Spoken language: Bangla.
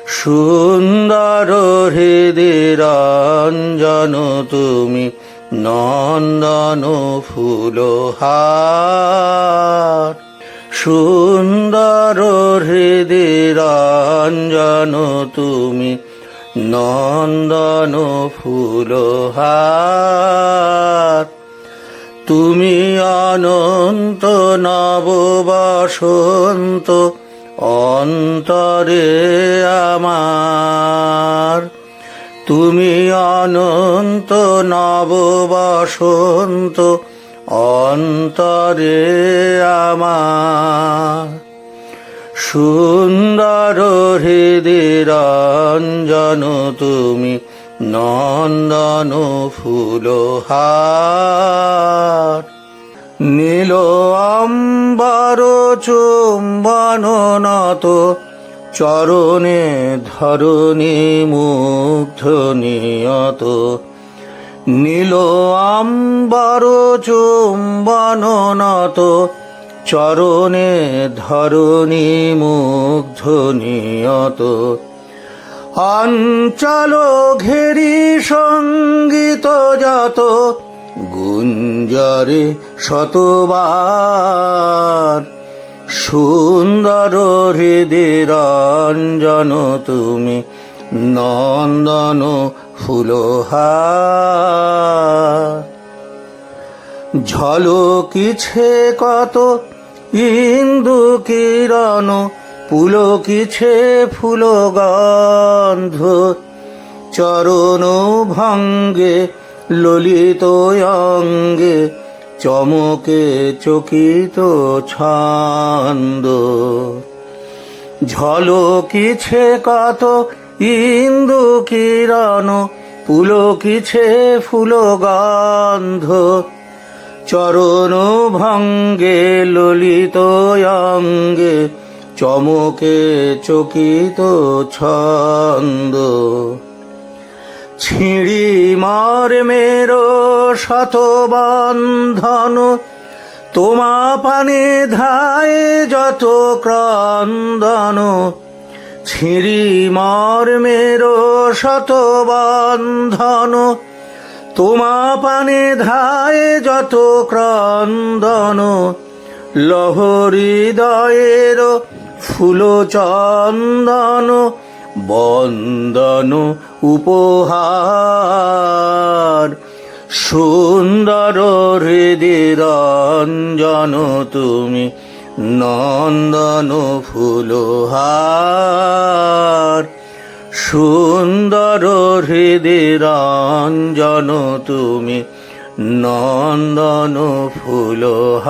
সুন্দর হৃদিরঞ্জন তুমি নন্দন ফুলহার। সুন্দর হৃদিরঞ্জন তুমি নন্দন ফুলহার। তুমি অনন্ত নব বসন্ত অন্তরে আমার। তুমি অনন্ত নব বসন্ত অন্তরে আমার। সুন্দর হৃদিরঞ্জন তুমি নন্দন ফুলহার। নীল অম্বর চুম্বন নত চরণে ধরণী মুগ্ধ নিয়ত। নীল অম্বর চুম্বন নত চরণে ধরণী মুগ্ধ নিয়ত। অঞ্চল ঘেরি সঙ্গীত যত গুঞ্জরে শতবার। সুন্দর হৃদিরঞ্জন তুমি নন্দন ফুলহার। ঝলকিছে কত ইন্দু কিরণ পুলকিছে ফুলগন্ধ। চরণ ভঙ্গে ললিত অঙ্গে চমকে চকিত ছন্দ। ঝলকিছে কত ইন্দু কিরণ পুলকিছে ফুলগন্ধ। চরণ ভঙ্গে ললিত অঙ্গে চমকে চকিত ছন্দ। ছিঁড়ি মর্মের শতবন্ধন তোমা পানে ধায়ে যত ক্রন্দন। ছিঁড়ি মর্মের শতবন্ধন তোমা পানে ধায়ে যত ক্রন্দন। লহৃদয়ের ফুল চন্দন বন্দন উপহার। সুন্দর হৃদিরঞ্জন তুমি নন্দন ফুলহার। সুন্দর হৃদিরঞ্জন তুমি নন্দন ফুলহার।